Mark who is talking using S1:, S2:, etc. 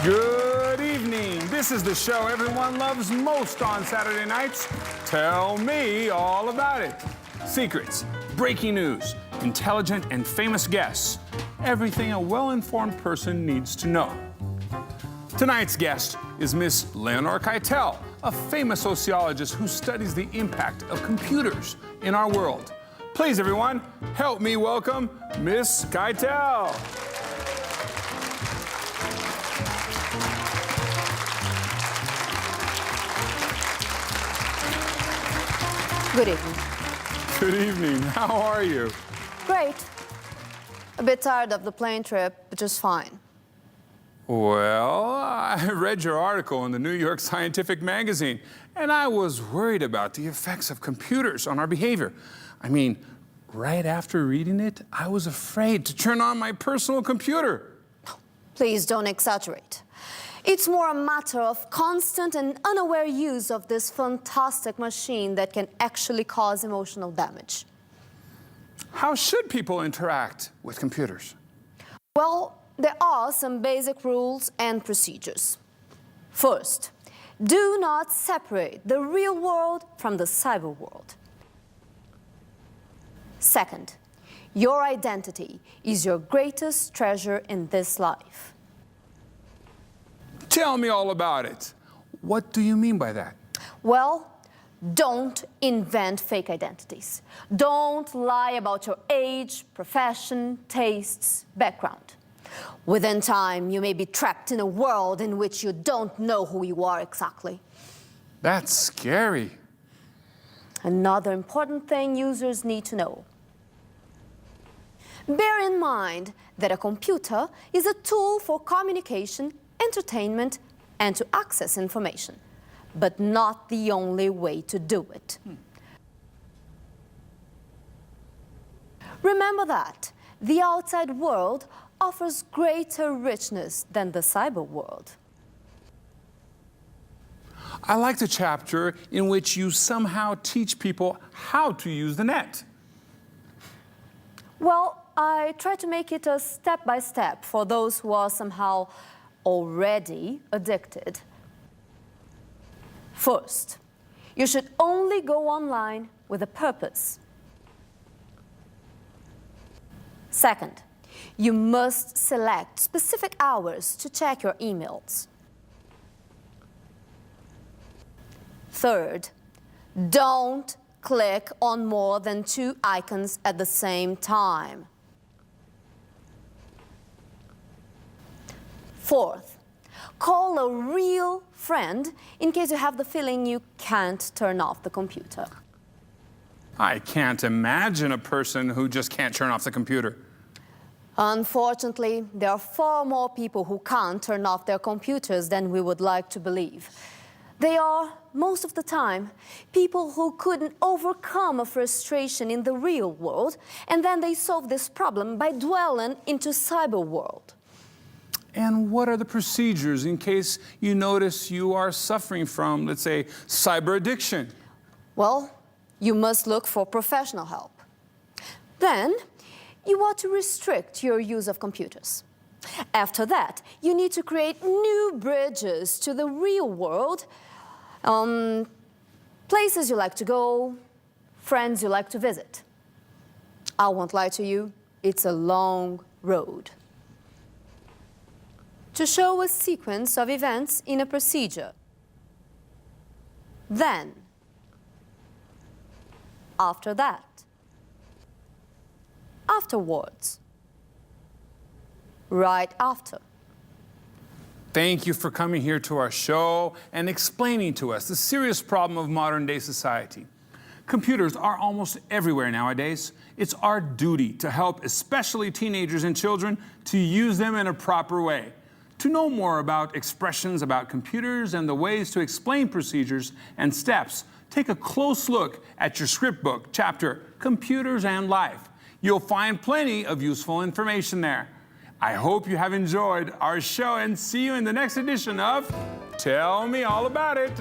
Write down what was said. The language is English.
S1: Good evening. This is the show everyone loves most on Saturday nights. Tell me all about it. Secrets, breaking news, intelligent and famous guests. Everything a well-informed person needs to know. Tonight's guest is Miss Leonore Keitel, a famous sociologist who studies the impact of computers in our world. Please, everyone, help me welcome Miss Keitel.
S2: Good evening.
S1: Good evening. How are you?
S2: Great. A bit tired of the plane trip, but just fine.
S1: Well, I read your article in the New York Scientific Magazine, and I was worried about the effects of computers on our behavior. I mean, right after reading it, I was afraid to turn on my personal computer.
S2: Please don't exaggerate. It's more a matter of constant and unaware use of this fantastic machine that can actually cause emotional damage.
S1: How should people interact with computers?
S2: Well, there are some basic rules and procedures. First, do not separate the real world from the cyber world. Second, your identity is your greatest treasure in this life.
S1: Tell me all about it. What do you mean by that?
S2: Well, don't invent fake identities. Don't lie about your age, profession, tastes, background. Within time, you may be trapped in a world in which you don't know who you are exactly.
S1: That's scary.
S2: Another important thing users need to know. Bear in mind that a computer is a tool for communication, entertainment, and to access information, but not the only way to do it. Remember that the outside world offers greater richness than the cyber world.
S1: I like the chapter in which you somehow teach people how to use the net.
S2: Well, I try to make it a step-by-step for those who are somehow already addicted. First, you should only go online with a purpose. Second, you must select specific hours to check your emails. Third, don't click on more than 2 icons at the same time. Fourth, call a real friend in case you have the feeling you can't turn off the computer.
S1: I can't imagine a person who just can't turn off the computer.
S2: Unfortunately, there are far more people who can't turn off their computers than we would like to believe. They are, most of the time, people who couldn't overcome a frustration in the real world, and then they solve this problem by dwelling into cyber world.
S1: And what are the procedures in case you notice you are suffering from, let's say, cyber addiction?
S2: Well, you must look for professional help. Then, you ought to restrict your use of computers. After that, you need to create new bridges to the real world, places you like to go, friends you like to visit. I won't lie to you, it's a long road. To show a sequence of events in a procedure. Then, after that, afterwards, right after.
S1: Thank you for coming here to our show and explaining to us the serious problem of modern-day society. Computers are almost everywhere nowadays. It's our duty to help especially teenagers and children to use them in a proper way. To know more about expressions about computers and the ways to explain procedures and steps, take a close look at your script book, chapter Computers and Life. You'll find plenty of useful information there. I hope you have enjoyed our show and see you in the next edition of Tell Me All About It.